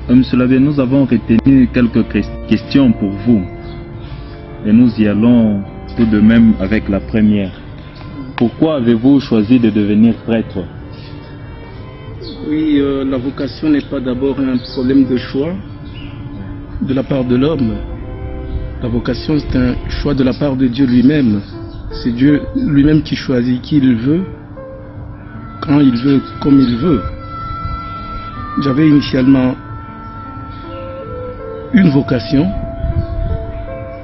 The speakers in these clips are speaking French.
Monsieur l'abbé, nous avons retenu quelques questions pour vous. Et nous y allons tout de même avec la première. Pourquoi avez-vous choisi de devenir prêtre? Oui, la vocation n'est pas d'abord un problème de choix de la part de l'homme. La vocation, c'est un choix de la part de Dieu lui-même. C'est Dieu lui-même qui choisit qui il veut, quand il veut, comme il veut. J'avais initialement une vocation,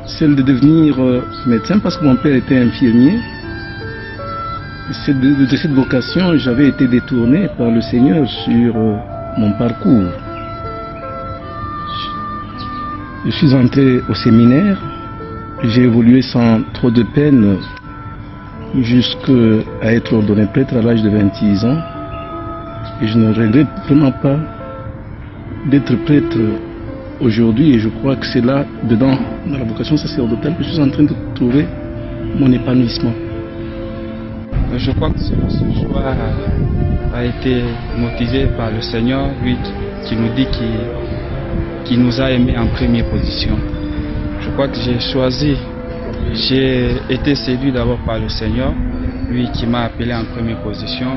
celle de devenir médecin, parce que mon père était infirmier. De cette vocation, j'avais été détourné par le Seigneur sur mon parcours. Je suis entré au séminaire, j'ai évolué sans trop de peine jusqu'à être ordonné prêtre à l'âge de 26 ans. Et je ne regrette vraiment pas d'être prêtre aujourd'hui, et je crois que c'est là, dedans, dans la vocation sacerdotale, que je suis en train de trouver mon épanouissement. Je crois que ce choix a été motivé par le Seigneur, lui qui nous dit qu'il nous a aimés en première position. Je crois que j'ai été séduit d'abord par le Seigneur, lui qui m'a appelé en première position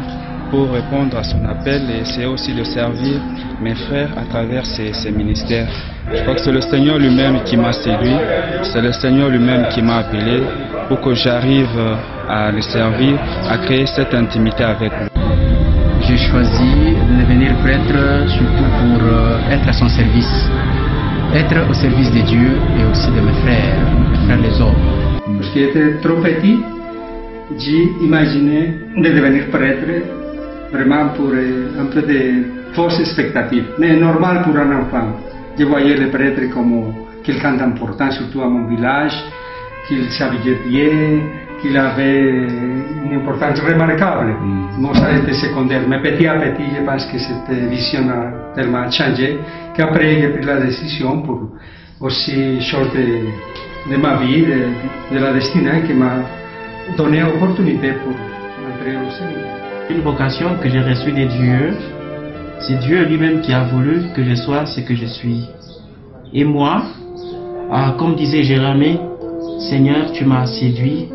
pour répondre à son appel et essayer aussi de servir mes frères à travers ces ministères. Je crois que c'est le Seigneur lui-même qui m'a séduit, c'est le Seigneur lui-même qui m'a appelé pour que j'arrive à le servir, à créer cette intimité avec lui. J'ai choisi de devenir prêtre surtout pour être à son service, être au service de Dieu et aussi de mes frères les hommes. Parce qu'il était trop petit, j'ai imaginé de devenir prêtre, vraiment pour un peu de fausses expectatives, mais normal pour un enfant. Je voyais le prêtre comme quelqu'un d'important, surtout à mon village, qu'il s'habillait bien, qu'il avait une importance remarquable. Moi, ça a été secondaire, mais petit à petit, je pense que cette vision a tellement changé qu'après, j'ai pris la décision pour aussi sortir de ma vie, de la destinée qui m'a donné l'opportunité pour entrer au séminaire. Une vocation que j'ai reçue de Dieu, c'est Dieu lui-même qui a voulu que je sois ce que je suis. Et moi, comme disait Jérémie, Seigneur, tu m'as séduit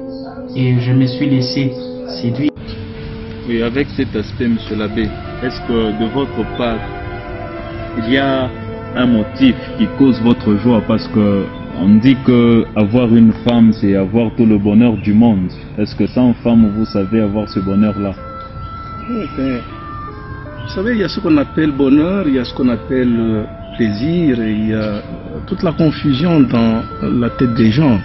et je me suis laissé séduire. Oui, avec cet aspect, monsieur l'abbé, est-ce que de votre part, il y a un motif qui cause votre joie? Parce que on dit que avoir une femme, c'est avoir tout le bonheur du monde. Est-ce que sans femme, vous savez avoir ce bonheur-là? Vous savez, il y a ce qu'on appelle bonheur, il y a ce qu'on appelle plaisir, et il y a toute la confusion dans la tête des gens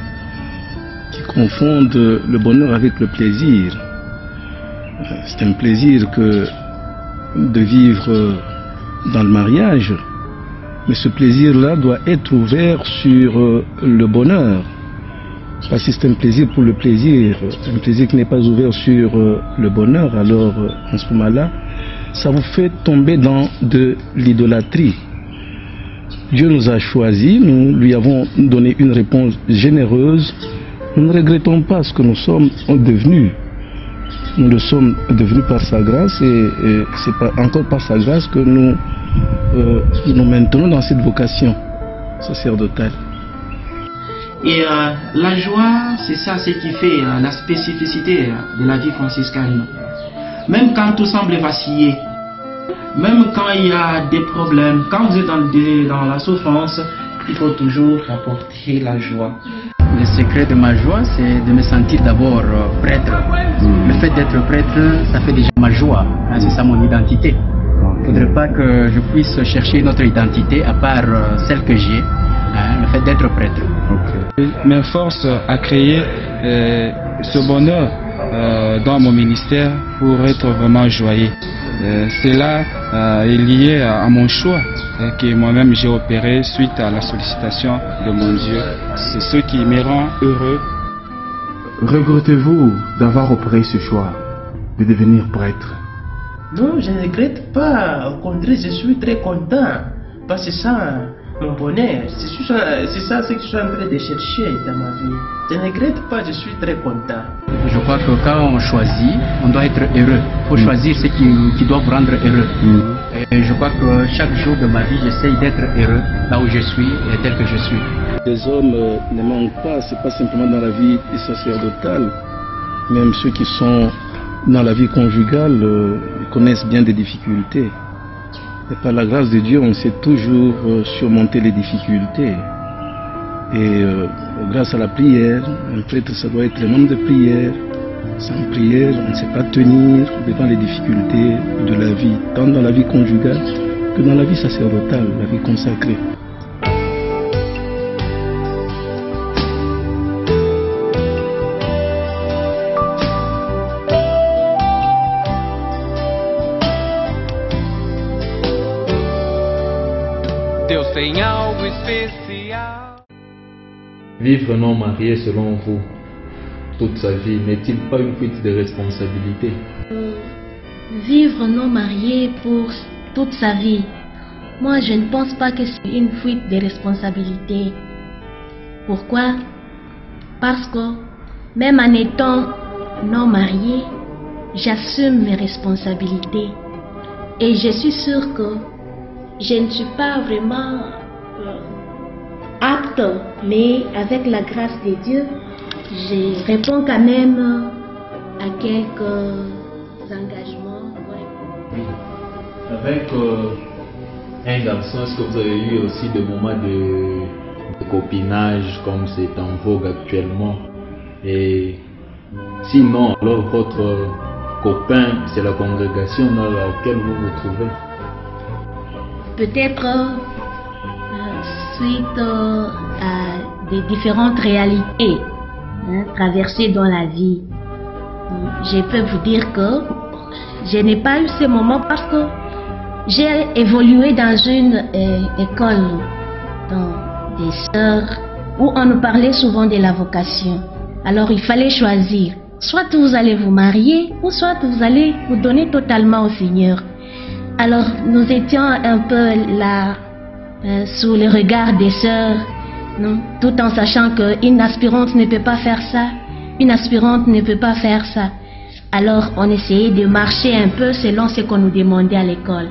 qui confondent le bonheur avec le plaisir. C'est un plaisir que de vivre dans le mariage, mais ce plaisir-là doit être ouvert sur le bonheur. Parce que c'est un plaisir pour le plaisir, un plaisir qui n'est pas ouvert sur le bonheur, alors en ce moment-là, ça vous fait tomber dans de l'idolâtrie. Dieu nous a choisis, nous lui avons donné une réponse généreuse. Nous ne regrettons pas ce que nous sommes devenus. Nous le sommes devenus par sa grâce, et c'est encore par sa grâce que nous nous maintenons dans cette vocation sacerdotale. Et la joie, c'est ça ce qui fait la spécificité de la vie franciscaine. Même quand tout semble vaciller, même quand il y a des problèmes, quand vous êtes dans la souffrance, il faut toujours apporter la joie. Le secret de ma joie, c'est de me sentir d'abord prêtre. Le fait d'être prêtre, ça fait déjà ma joie, hein, c'est ça mon identité. Il ne faudrait pas que je puisse chercher une autre identité à part celle que j'ai, hein, le fait d'être prêtre. M'efforce à créer ce bonheur dans mon ministère pour être vraiment joyeux. Cela est lié à mon choix que moi-même j'ai opéré suite à la sollicitation de mon Dieu. C'est ce qui me rend heureux. Regrettez-vous d'avoir opéré ce choix de devenir prêtre? Non, je ne regrette pas. Au contraire, je suis très content. Parce que ça, Mon bonheur, c'est ça ce que je suis en train de chercher dans ma vie. Je ne regrette pas, je suis très content. Je crois que quand on choisit, on doit être heureux. Il faut choisir ce qui doit vous rendre heureux. Et je crois que chaque jour de ma vie, j'essaye d'être heureux là où je suis et tel que je suis. Les hommes ne manquent pas, c'est pas simplement dans la vie sacerdotale. Même ceux qui sont dans la vie conjugale connaissent bien des difficultés. Et par la grâce de Dieu, on sait toujours surmonter les difficultés. Et grâce à la prière, un prêtre, ça doit être un homme de prière. Sans prière, on ne sait pas tenir devant les difficultés de la vie, tant dans la vie conjugale que dans la vie sacerdotale, la vie consacrée. Vivre non marié selon vous, toute sa vie, n'est-il pas une fuite de responsabilité? Vivre non marié pour toute sa vie, moi je ne pense pas que c'est une fuite de responsabilité. Pourquoi? Parce que même en étant non marié, j'assume mes responsabilités. Et je suis sûre que je ne suis pas vraiment apte, mais avec la grâce de Dieu, je réponds quand même à quelques engagements. Oui. Avec un garçon, est-ce que vous avez eu aussi des moments de copinage comme c'est en vogue actuellement? Et sinon, alors votre copain, c'est la congrégation dans laquelle vous vous trouvez? Peut-être suite à des différentes réalités traversées dans la vie. Je peux vous dire que je n'ai pas eu ces moments parce que j'ai évolué dans une école, dans des sœurs, où on nous parlait souvent de la vocation. Alors il fallait choisir. Soit vous allez vous marier, ou soit vous allez vous donner totalement au Seigneur. Alors nous étions un peu là, sous le regard des sœurs, non? Tout en sachant qu'une aspirante ne peut pas faire ça, une aspirante ne peut pas faire ça. Alors on essayait de marcher un peu selon ce qu'on nous demandait à l'école.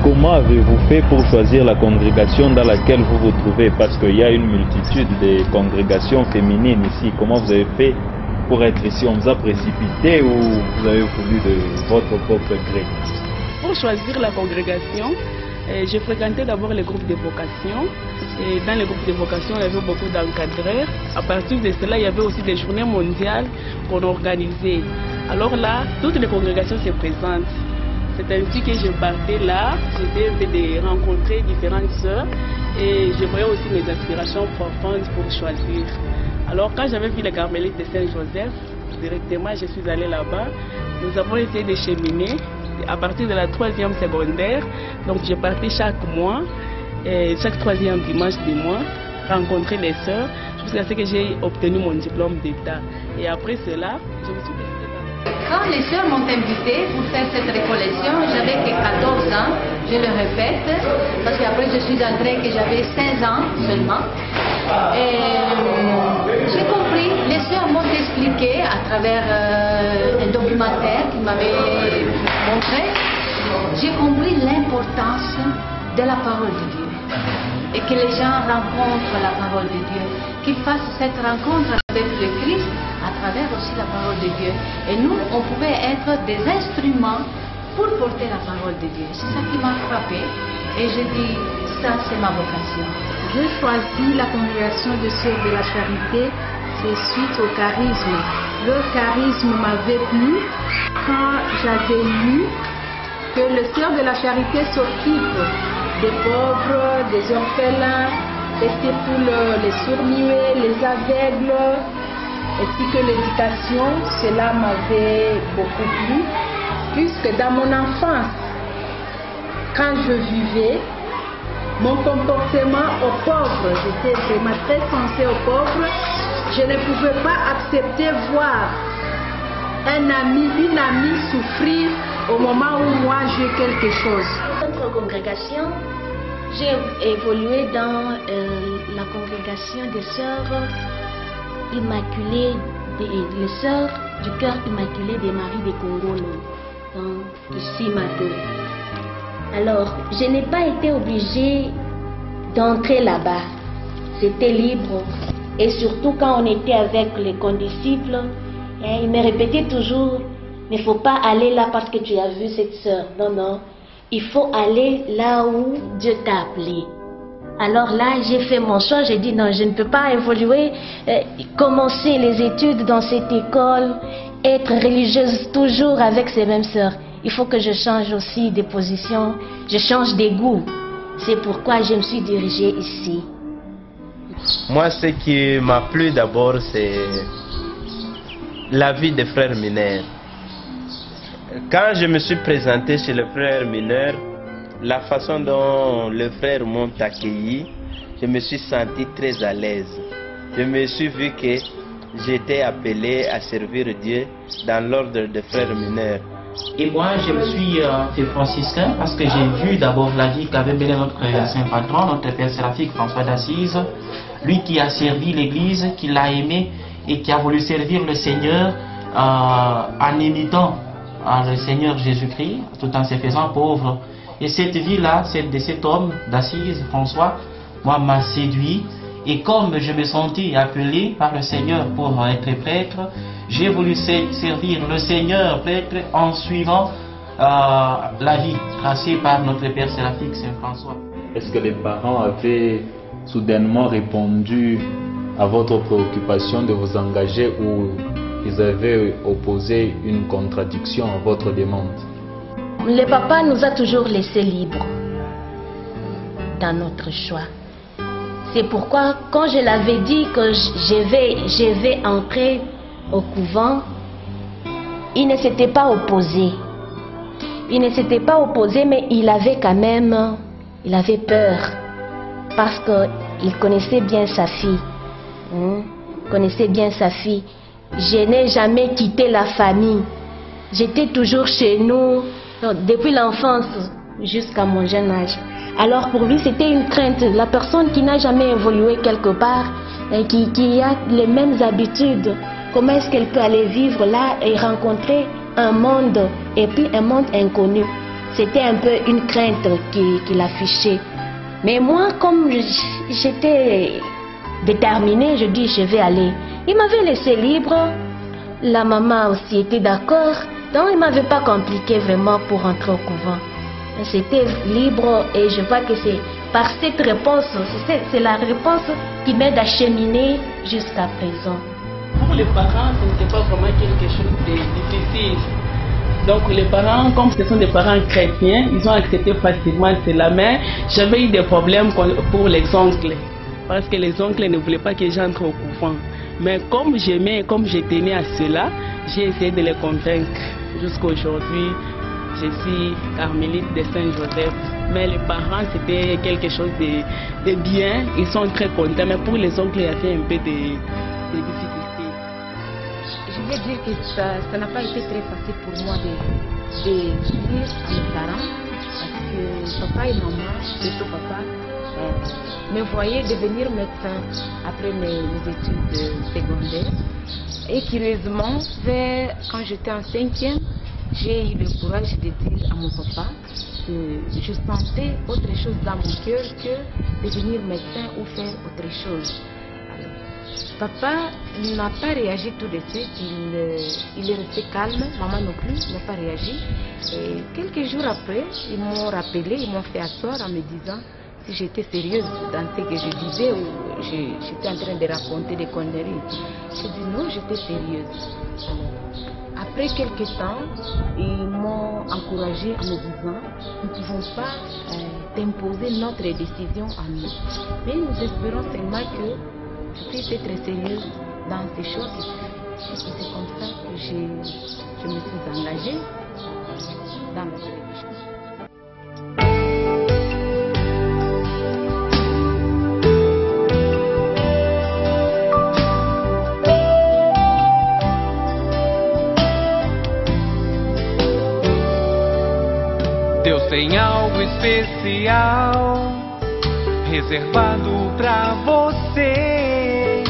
Comment avez-vous fait pour choisir la congrégation dans laquelle vous vous trouvez? Parce qu'il y a une multitude de congrégations féminines ici. Comment vous avez fait pour être ici? On vous a précipité ou vous avez voulu de votre propre gré? Pour choisir la congrégation, j'ai fréquenté d'abord les groupes de vocation. Et dans les groupes de vocation, il y avait beaucoup d'encadreurs. À partir de cela, il y avait aussi des journées mondiales qu'on organisait. Alors là, toutes les congrégations se présentent. C'est ainsi que je partais là, j'étais de rencontrer différentes sœurs et je voyais aussi mes aspirations profondes pour choisir. Alors quand j'avais vu les Carmélites de Saint-Joseph, directement je suis allée là-bas. Nous avons essayé de cheminer à partir de la 3e secondaire. Donc je partais chaque mois, chaque 3e dimanche du mois, rencontrer les sœurs jusqu'à ce que j'ai obtenu mon diplôme d'État. Et après cela, je me suis décidée. Quand les sœurs m'ont invité pour faire cette récollection, j'avais que 14 ans, je le répète, parce qu'après je suis entrée que j'avais 16 ans seulement. Et j'ai compris, les sœurs m'ont expliqué à travers un documentaire qu'ils m'avaient montré, j'ai compris l'importance de la parole de Dieu. Et que les gens rencontrent la parole de Dieu, qu'ils fassent cette rencontre avec le Christ à travers aussi la parole de Dieu. Et nous, on pouvait être des instruments pour porter la parole de Dieu. C'est ça qui m'a frappé. Et je dis, ça c'est ma vocation. J'ai choisi la congrégation de Sœurs de la Charité, c'est suite au charisme. Le charisme m'avait plu quand j'avais lu que le Sœurs de la Charité s'occupe des pauvres, des orphelins, et surtout les sourds-muets, les aveugles, ainsi que l'éducation. Cela m'avait beaucoup plu, puisque dans mon enfance, quand je vivais, mon comportement aux pauvres, j'étais vraiment très sensible aux pauvres, je ne pouvais pas accepter voir un ami, une amie souffrir au moment où moi j'ai quelque chose. Notre congrégation J'ai évolué dans la congrégation des sœurs immaculées, les sœurs du cœur immaculé des Maries des Congolais, dans Kisimado. Alors, je n'ai pas été obligée d'entrer là-bas. C'était libre. Et surtout quand on était avec les condisciples, ils me répétaient toujours, il ne faut pas aller là parce que tu as vu cette sœur. Non, non. Il faut aller là où Dieu t'a appelé. Alors là, j'ai fait mon choix. J'ai dit non, je ne peux pas évoluer, commencer les études dans cette école, être religieuse toujours avec ces mêmes sœurs. Il faut que je change aussi de position, je change de goût. C'est pourquoi je me suis dirigée ici. Moi, ce qui m'a plu d'abord, c'est la vie des frères mineurs. Quand je me suis présenté chez les frères mineurs, la façon dont les frères m'ont accueilli, je me suis senti très à l'aise. Je me suis vu que j'étais appelé à servir Dieu dans l'ordre des frères mineurs. Et moi, je me suis fait franciscain parce que j'ai vu d'abord la vie qu'avait mené notre saint patron, notre père séraphique François d'Assise, lui qui a servi l'Église, qui l'a aimé et qui a voulu servir le Seigneur en imitant le Seigneur Jésus-Christ, tout en se faisant pauvre. Et cette vie-là, celle de cet homme d'Assise, François, moi, m'a séduit. Et comme je me sentis appelé par le Seigneur pour être prêtre, j'ai voulu servir le Seigneur prêtre en suivant la vie tracée par notre Père séraphique Saint François. Est-ce que les parents avaient soudainement répondu à votre préoccupation de vous engager ou ils avaient opposé une contradiction à votre demande? Le papa nous a toujours laissés libres dans notre choix. C'est pourquoi quand je l'avais dit que je vais entrer au couvent, il ne s'était pas opposé. Il ne s'était pas opposé, mais il avait quand même, il avait peur parce qu'il connaissait bien sa fille. Connaissait bien sa fille. Je n'ai jamais quitté la famille. J'étais toujours chez nous, depuis l'enfance jusqu'à mon jeune âge. Alors pour lui, c'était une crainte. La personne qui n'a jamais évolué quelque part, et qui a les mêmes habitudes, comment est-ce qu'elle peut aller vivre là et rencontrer un monde, et puis un monde inconnu? C'était un peu une crainte qu'il affichait. Mais moi, comme j'étais déterminée, je dis je vais aller. Il m'avait laissé libre. La maman aussi était d'accord. Donc il ne m'avait pas compliqué vraiment pour entrer au couvent. C'était libre et je vois que c'est par cette réponse, c'est la réponse qui m'aide à cheminer jusqu'à présent. Pour les parents, ce n'était pas vraiment quelque chose de difficile. Donc les parents, comme ce sont des parents chrétiens, ils ont accepté facilement cela. Mais j'avais eu des problèmes pour les oncles. Parce que les oncles ne voulaient pas que j'entre au couvent. Mais comme j'aimais et comme je tenais à cela, j'ai essayé de les convaincre. Jusqu'à aujourd'hui, je suis carmélite de Saint-Joseph. Mais les parents, c'était quelque chose de bien. Ils sont très contents. Mais pour les oncles, il y avait un peu de difficultés. Je vais dire que ça n'a pas été très facile pour moi de dire à mes parents. Parce que papa et maman, surtout papa, me voyaient devenir médecin après mes études secondaires. Et curieusement, quand j'étais en 5e, j'ai eu le courage de dire à mon papa que je sentais autre chose dans mon cœur que devenir médecin ou faire autre chose. Alors, papa n'a pas réagi tout de suite, il est resté calme, maman non plus n'a pas réagi. Et quelques jours après, ils m'ont rappelé, ils m'ont fait asseoir en me disant si j'étais sérieuse dans ce que je disais ou j'étais en train de raconter des conneries. J'ai dit non, j'étais sérieuse. Après quelques temps, ils m'ont encouragée en me disant nous ne pouvons pas t'imposer notre décision à nous. Mais nous espérons seulement que tu puisses être sérieuse dans tes choix que tu fais. Et c'est comme ça que je me suis engagée dans la télévision. Deus tem algo especial reservado pra você,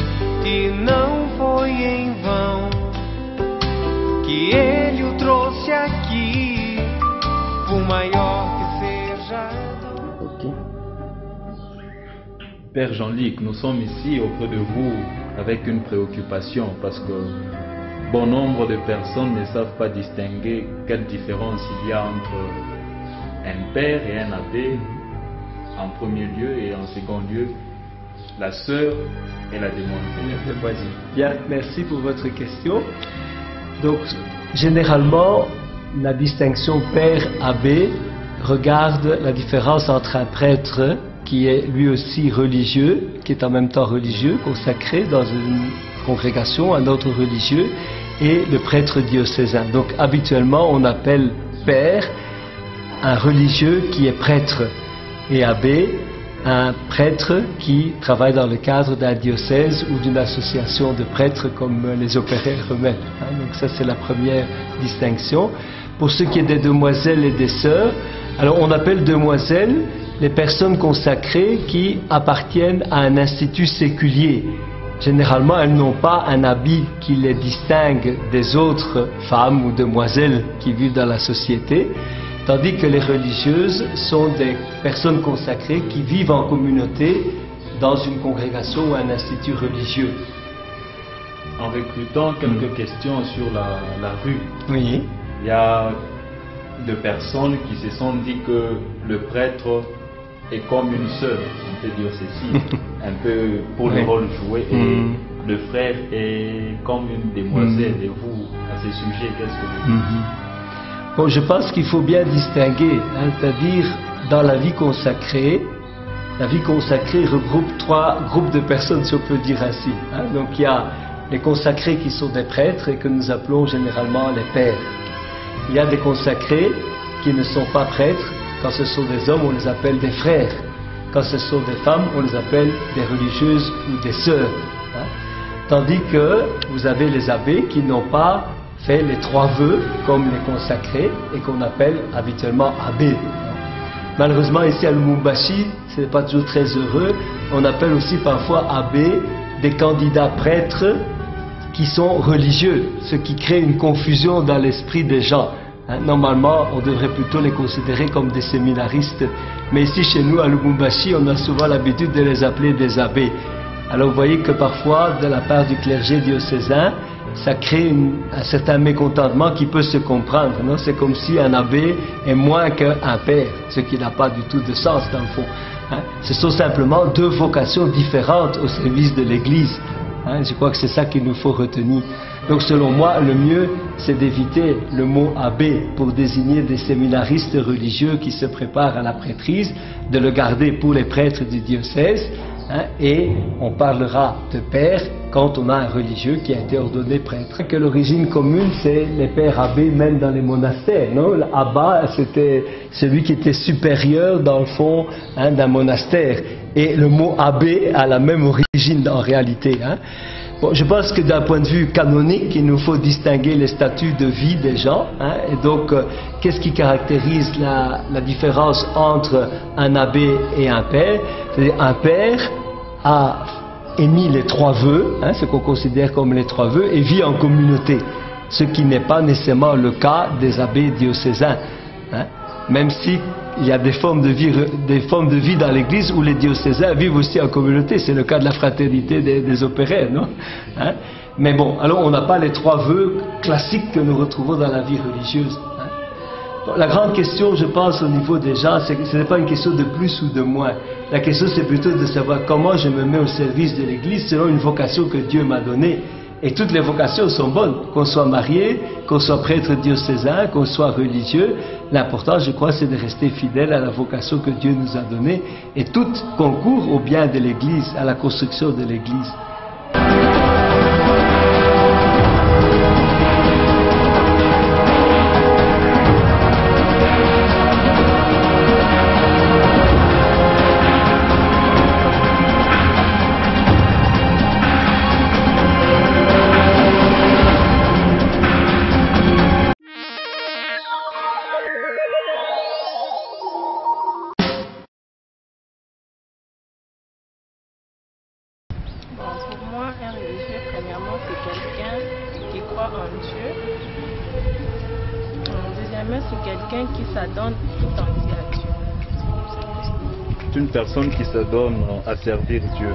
e não foi em vão que ele o trouxe aqui, por maior que seja. Père Jean-Luc, nous sommes ici auprès de vous avec une préoccupation parce que bon nombre de personnes ne savent pas distinguer quelle différence il y a entre un père et un abbé en premier lieu, et en second lieu la sœur et la demoiselle. Bien, merci pour votre question. Donc, généralement, la distinction père-abbé regarde la différence entre un prêtre qui est lui aussi religieux, qui est en même temps religieux, consacré dans une congrégation, un autre religieux, et le prêtre diocésain. Donc, habituellement, on appelle père un religieux qui est prêtre, et abbé un prêtre qui travaille dans le cadre d'un diocèse ou d'une association de prêtres comme les opéraires eux-mêmes. Donc ça, c'est la première distinction. Pour ce qui est des demoiselles et des sœurs, alors on appelle demoiselles les personnes consacrées qui appartiennent à un institut séculier. Généralement, elles n'ont pas un habit qui les distingue des autres femmes ou demoiselles qui vivent dans la société, tandis que les religieuses sont des personnes consacrées qui vivent en communauté dans une congrégation ou un institut religieux. En recrutant quelques questions sur la rue, oui. Il y a des personnes qui se sont dit que le prêtre est comme une sœur, on peut dire ceci, un peu pour le rôle joué, et le frère est comme une demoiselle. Et vous, à ce sujet, qu'est-ce que vous dites? Bon, je pense qu'il faut bien distinguer, c'est-à-dire dans la vie consacrée regroupe trois groupes de personnes, si on peut dire ainsi. Donc il y a les consacrés qui sont des prêtres et que nous appelons généralement les pères. Il y a des consacrés qui ne sont pas prêtres. Quand ce sont des hommes, on les appelle des frères. Quand ce sont des femmes, on les appelle des religieuses ou des sœurs. Tandis que vous avez les abbés qui n'ont pas fait les trois vœux comme les consacrés et qu'on appelle habituellement abbés. Malheureusement, ici à Lubumbashi, ce n'est pas toujours très heureux. On appelle aussi parfois abbés des candidats prêtres qui sont religieux, ce qui crée une confusion dans l'esprit des gens. Normalement, on devrait plutôt les considérer comme des séminaristes, mais ici chez nous à Lubumbashi, on a souvent l'habitude de les appeler des abbés. Alors vous voyez que parfois, de la part du clergé diocésain, ça crée un certain mécontentement qui peut se comprendre. C'est comme si un abbé est moins qu'un père, ce qui n'a pas du tout de sens dans le fond. Ce sont simplement deux vocations différentes au service de l'Église. Je crois que c'est ça qu'il nous faut retenir. Donc selon moi, le mieux, c'est d'éviter le mot abbé pour désigner des séminaristes religieux qui se préparent à la prêtrise, de le garder pour les prêtres du diocèse, et on parlera de père quand on a un religieux qui a été ordonné prêtre. Que l'origine commune, c'est les pères abbés même dans les monastères. L'abbat, c'était celui qui était supérieur dans le fond d'un monastère. Et le mot abbé a la même origine en réalité. Bon, je pense que d'un point de vue canonique, il nous faut distinguer les statuts de vie des gens. Et donc, qu'est-ce qui caractérise la différence entre un abbé et un père? C'est-à-dire, un père a émis les trois vœux, ce qu'on considère comme les trois vœux, et vit en communauté, ce qui n'est pas nécessairement le cas des abbés diocésains. Même si il y a des formes de vie dans l'Église où les diocésains vivent aussi en communauté. C'est le cas de la fraternité des opéraires, non? Mais bon, alors on n'a pas les trois vœux classiques que nous retrouvons dans la vie religieuse. Bon, la grande question, je pense, au niveau des gens, c'est que ce n'est pas une question de plus ou de moins. La question, c'est plutôt de savoir comment je me mets au service de l'Église selon une vocation que Dieu m'a donnée. Et toutes les vocations sont bonnes, qu'on soit marié, qu'on soit prêtre diocésain, qu'on soit religieux. L'important, je crois, c'est de rester fidèle à la vocation que Dieu nous a donnée. Et tout concourt au bien de l'Église, à la construction de l'Église. croit en Dieu. Deuxièmement, c'est quelqu'un qui s'adonne tout entier à Dieu. C'est une personne qui se donne à servir Dieu.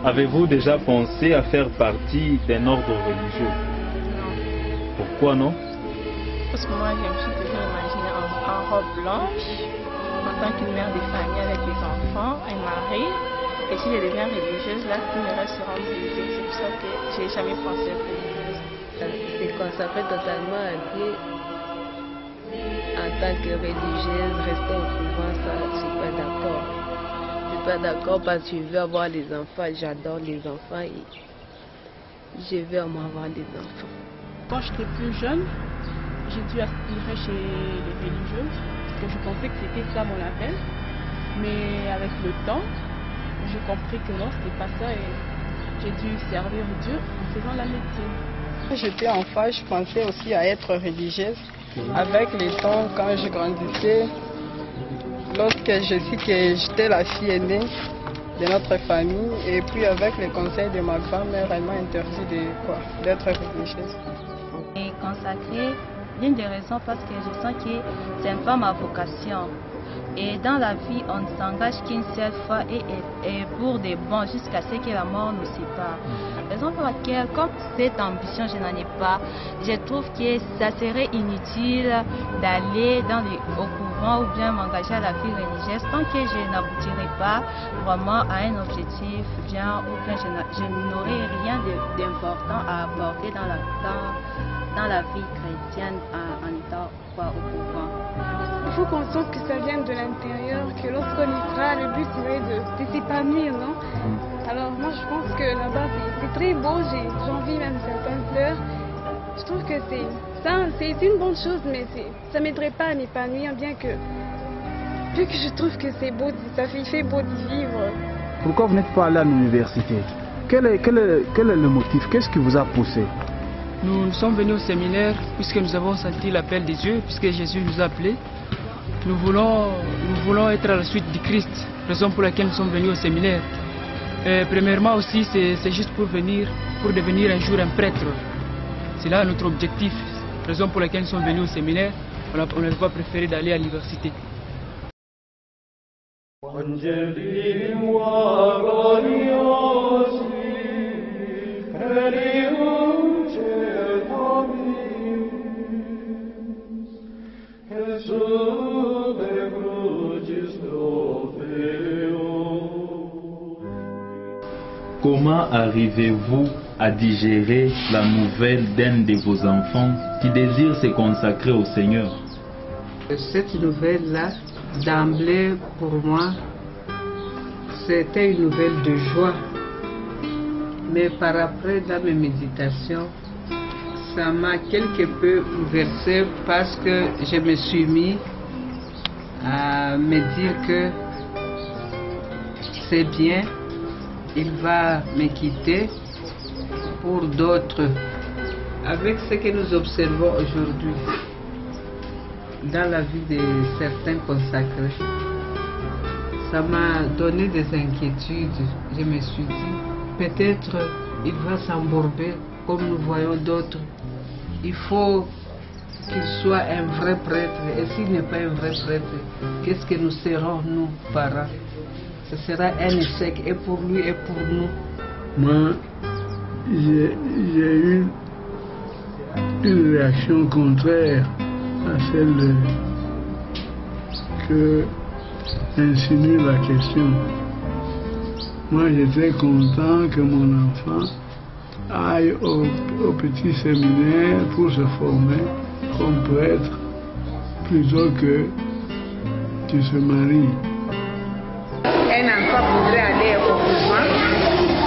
Avez-vous déjà pensé à faire partie d'un ordre religieux? Non. Pourquoi non? Parce que moi, je me suis toujours imaginée en robe blanche, en tant qu'une mère de famille avec des enfants, un mari. Et si je deviens religieuse, là, tout me restera brisé. C'est pour ça que je n'ai jamais pensé à être religieuse. C'est consacré totalement à Dieu. En tant que religieuse, rester au couvent, ça, je ne suis pas d'accord. Je ne suis pas d'accord parce que je veux avoir des enfants. J'adore les enfants et je veux avoir des enfants. Quand j'étais plus jeune, j'ai dû aspirer chez les religieuses parce que je pensais que c'était ça mon appel. Mais avec le temps, j'ai compris que non, c'était pas ça et j'ai dû servir Dieu en faisant la médecine. Quand j'étais enfant, je pensais aussi à être religieuse. Avec le temps, quand je grandissais, lorsque je sais que j'étais la fille aînée de notre famille, et puis avec les conseils de ma grand-mère, elle m'a interdit d'être religieuse. Et consacrée, l'une des raisons parce que je sens que c'est un peu ma vocation. Et dans la vie, on ne s'engage qu'une seule fois et pour des bons jusqu'à ce que la mort nous sépare. Raison pour laquelle, comme cette ambition, je n'en ai pas, je trouve que ça serait inutile d'aller au couvent ou bien m'engager à la vie religieuse tant que je n'aboutirai pas vraiment à un objectif bien ou bien je n'aurai rien d'important à apporter dans la vie chrétienne en étant au couvent. Il faut qu'on sente que ça vient de l'intérieur, que lorsqu'on y sera, le but serait de s'épanouir, non? Alors moi je pense que là-bas c'est très beau, j'ai envie même certains pleurs. Je trouve que c'est une bonne chose, mais ça ne m'aiderait pas à m'épanouir, bien que je trouve que c'est beau, il fait beau d'y vivre. Pourquoi vous n'êtes pas allé à l'université? Quel est le motif? Qu'est-ce qui vous a poussé? Nous sommes venus au séminaire puisque nous avons senti l'appel de Dieu, puisque Jésus nous a appelés. Nous voulons être à la suite du Christ, raison pour laquelle nous sommes venus au séminaire. Premièrement aussi, c'est juste pour devenir un jour un prêtre. C'est là notre objectif, raison pour laquelle nous sommes venus au séminaire. On n'a pas préféré d'aller à l'université. Comment arrivez-vous à digérer la nouvelle d'un de vos enfants qui désire se consacrer au Seigneur? Cette nouvelle-là, d'emblée pour moi, c'était une nouvelle de joie. Mais par après, dans mes méditations, ça m'a quelque peu bouleversé parce que je me suis mis à me dire que c'est bien, il va me quitter pour d'autres. Avec ce que nous observons aujourd'hui dans la vie de certains consacrés, ça m'a donné des inquiétudes. Je me suis dit, peut-être il va s'embourber comme nous voyons d'autres. Il faut qu'il soit un vrai prêtre. Et s'il n'est pas un vrai prêtre, qu'est-ce que nous serons, nous, parents? Ce sera un échec, et pour lui et pour nous. Moi, j'ai eu une réaction contraire à celle que insinue la question. Moi, j'étais content que mon enfant aille au petit séminaire pour se former comme prêtre plutôt que tu se maries. Un enfant voudrait aller au couvent.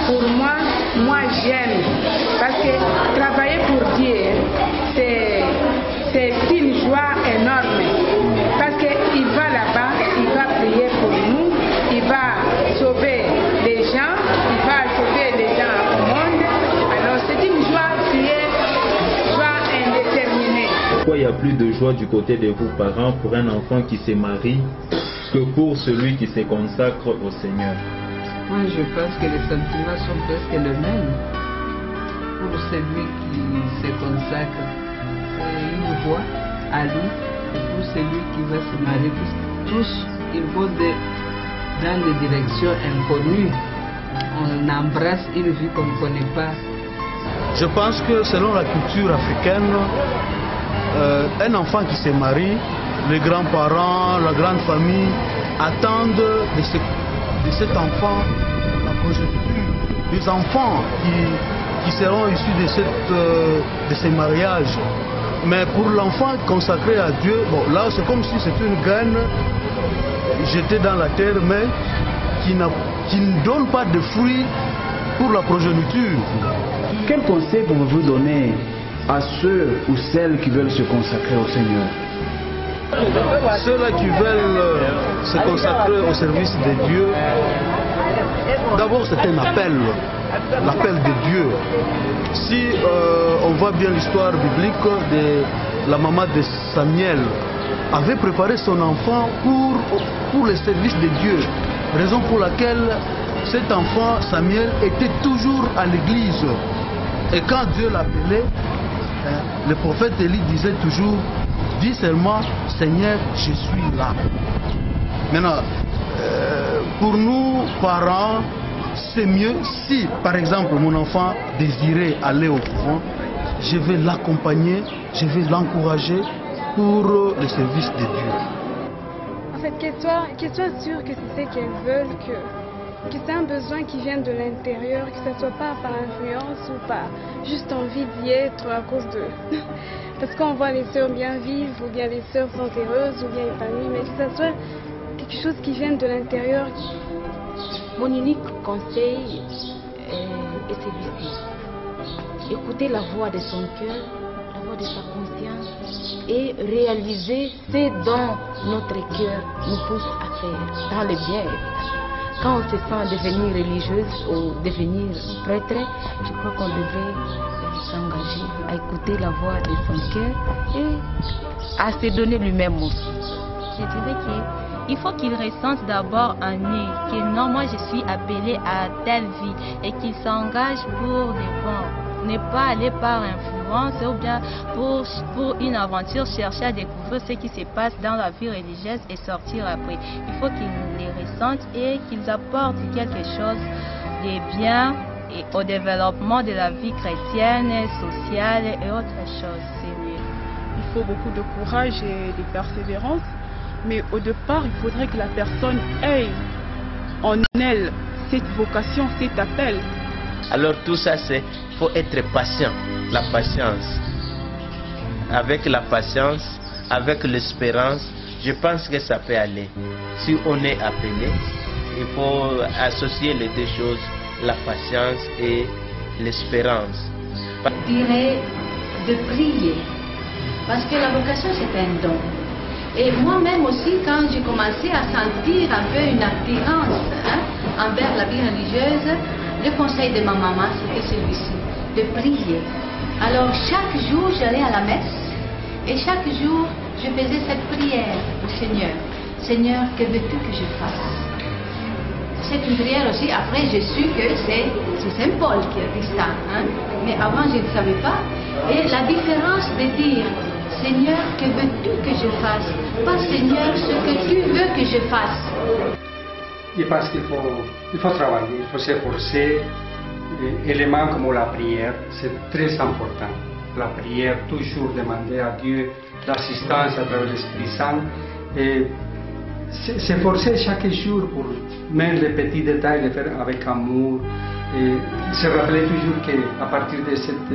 Pour moi j'aime, parce que travailler pour Dieu, c'est une joie énorme. Parce qu'il va là-bas, il va prier pour nous, il va sauver les gens, il va sauver les gens au monde. Alors c'est une joie qui est joie indéterminée. Pourquoi il y a plus de joie du côté de vos parents pour un enfant qui se marie que pour celui qui se consacre au Seigneur? Moi, je pense que les sentiments sont presque les mêmes. Pour pour celui qui se consacre, c'est une voie à lui, et pour celui qui va se marier, tous ils vont dans des directions inconnues. On embrasse une vie qu'on ne connaît pas. Je pense que selon la culture africaine, un enfant qui se marie, les grands-parents, la grande famille attendent de cet enfant la progéniture, des enfants qui seront issus de ces mariages. Mais pour l'enfant consacré à Dieu, bon, là c'est comme si c'était une graine jetée dans la terre, mais qui ne donne pas de fruits pour la progéniture. Quel conseil pouvez-vous donner à ceux ou celles qui veulent se consacrer au Seigneur? Ceux-là qui veulent se consacrer au service de Dieu, d'abord c'est un appel, l'appel de Dieu. Si on voit bien l'histoire biblique de la maman de Samuel, avait préparé son enfant pour le service de Dieu, raison pour laquelle cet enfant Samuel était toujours à l'église. Et quand Dieu l'appelait, le prophète Élie disait toujours: dis seulement, Seigneur, je suis là. Maintenant, pour nous, parents, c'est mieux si, par exemple, mon enfant désirait aller au couvent, je vais l'accompagner, je vais l'encourager pour le service de Dieu. En fait, qu'elle soit sûre que c'est ce qu'elles veulent, que c'est un besoin qui vient de l'intérieur, que ça ne soit pas par influence ou par juste envie d'y être à cause de... Parce qu'on voit les sœurs bien vivre, ou bien les sœurs sont heureuses, ou bien épanouies, mais que ça soit quelque chose qui vient de l'intérieur. Mon unique conseil est celui-ci. Écouter la voix de son cœur, la voix de sa conscience, et réaliser ce dont notre cœur nous pousse à faire, dans le bien. Quand on se sent devenir religieuse ou devenir prêtre, je crois qu'on devrait s'engager à écouter la voix de son cœur et à se donner lui-même aussi. Je dirais qu'il faut qu'il ressente d'abord en lui que non, moi je suis appelé à telle vie et qu'il s'engage pour des bons. Ne pas aller par influence ou bien pour une aventure, chercher à découvrir ce qui se passe dans la vie religieuse et sortir après. Il faut qu'ils les ressentent et qu'ils apportent quelque chose de bien et au développement de la vie chrétienne, sociale et autres choses. C'est mieux. Il faut beaucoup de courage et de persévérance, mais au départ, il faudrait que la personne ait en elle cette vocation, cet appel. Alors tout ça, il faut être patient, la patience. Avec la patience, avec l'espérance, je pense que ça peut aller. Si on est appelé, il faut associer les deux choses, la patience et l'espérance. Je dirais de prier, parce que la vocation c'est un don. Et moi-même aussi, quand j'ai commencé à sentir un peu une attirance envers la vie religieuse, le conseil de ma maman c'était celui-ci, de prier. Alors chaque jour j'allais à la messe et chaque jour je faisais cette prière au Seigneur. Seigneur, que veux-tu que je fasse? C'est une prière aussi, après j'ai su que c'est Saint Paul qui a dit ça, mais avant je ne savais pas. Et la différence de dire Seigneur, que veux-tu que je fasse? Pas Seigneur, ce que tu veux que je fasse. Je pense qu'il faut travailler, il faut s'efforcer. Éléments comme la prière, c'est très important. La prière, toujours demander à Dieu l'assistance à travers l'Esprit Saint. Et s'efforcer chaque jour pour même les petits détails, les faire avec amour. Et se rappeler toujours qu'à partir de cette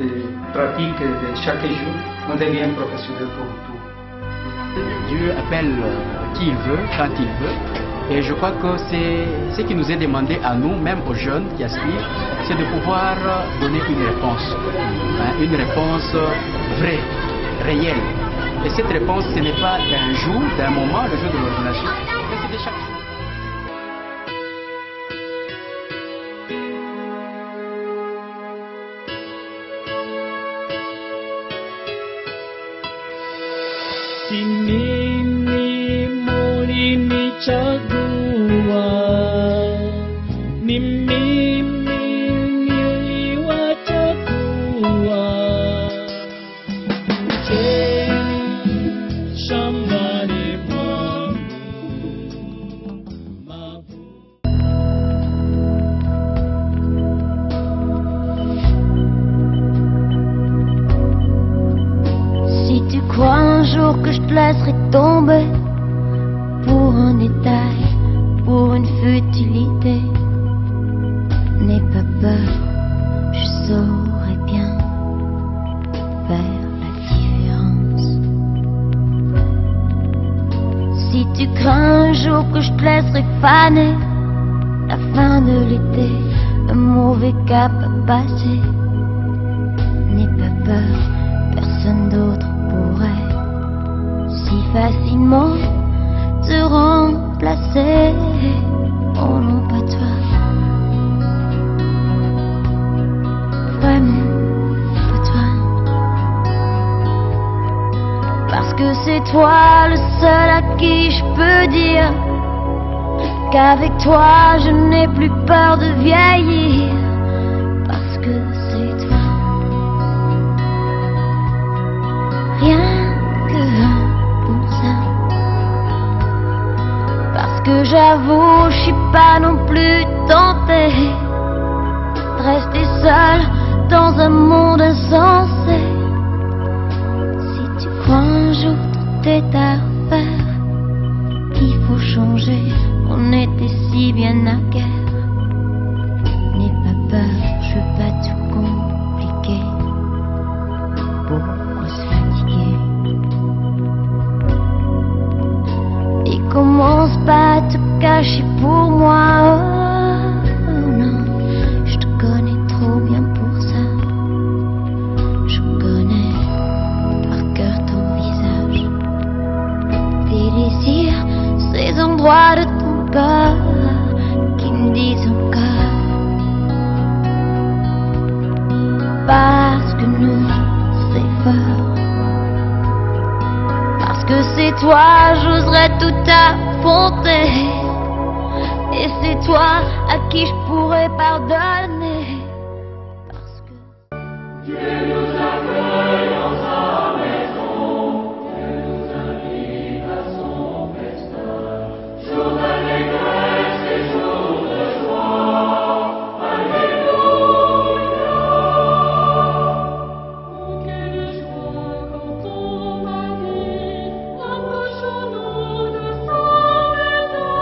pratique de chaque jour, on devient professionnel pour tout. Dieu appelle qui il veut, quand il veut. Et je crois que c'est ce qui nous est demandé à nous, même aux jeunes qui aspirent, c'est de pouvoir donner une réponse vraie, réelle. Et cette réponse, ce n'est pas d'un jour, d'un moment, le jour de l'ordination, mais c'est de chaque jour. Si mimi mulinichagua, ni mimi niliwachagua. un jour que je te laisserai tomber pour un détail, pour une futilité, n'aie pas peur, je saurai bien faire la différence. Si tu crains un jour que je te laisserai faner, la fin de l'été, un mauvais cap à passer, n'aie pas peur, personne d'autre pourrait si facilement te remplacer. Oh non, pas toi, vraiment pas toi, parce que c'est toi le seul à qui je peux dire qu'avec toi je n'ai plus peur de vieillir, parce que c'est toi, rien que pour ça, parce que j'avoue je suis pas non plus tentée de rester seule dans un monde insensé. Si tu crois un jour tout est à refaire, qu'il faut changer, on était si bien à guerre, n'aie pas peur, je veux pas tout compliquer. Pourquoi se fatiguer? Et commence pas à te cacher pour moi. Oh non, je te connais trop bien pour ça. Je connais par cœur ton visage, tes désirs, ces endroits de ton corps qui me disent encore, parce que nous c'est fort, parce que c'est toi j'oserais tout affronter, et c'est toi à qui je pourrais pardonner, parce que Dieu nous accueille en sa maison, Dieu nous invite à son festin, jour d'allégresse et jour de joie, alléluia. Oh, quelle joie quand on m'a dit, approchons-nous de sa maison,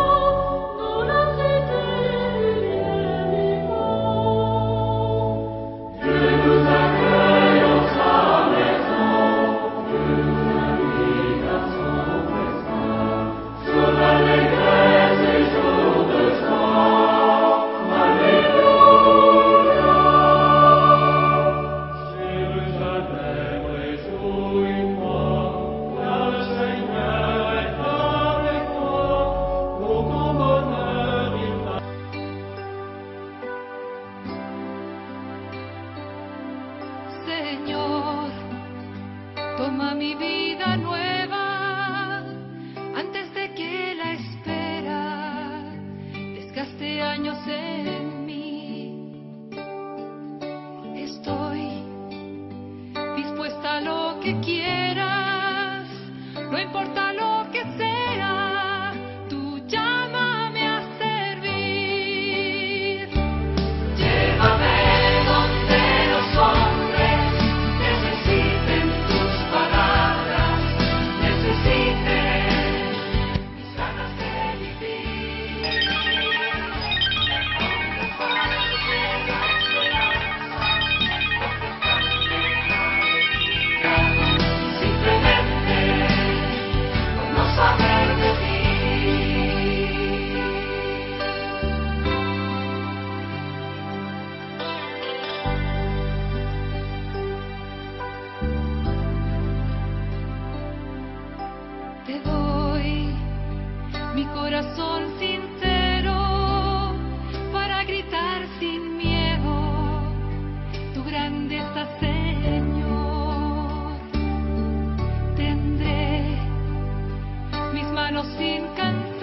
dans la cité du Dieu vivant. Dieu nous accueille en sa maison, Dieu nous invite à son festin, jour d'allégresse et jour de joie, alléluia. Jérusalem, réjouis-toi, car le Seigneur est avec toi, pour ton bonheur il t'a. Señor, toma mi vida nueva antes de que la espera desgaste años en mí. Estoy dispuesta a lo que quieras, no importa lo que sea, tú llámame a servir. Llévame donde los hombres necesiten tus palabras, necesiten mis ganas de vivir. Simplemente por no saber de ti. Te doy mi corazón sincero para gritar sin miedo tu grandeza, Señor. Tendré mis manos sin cansar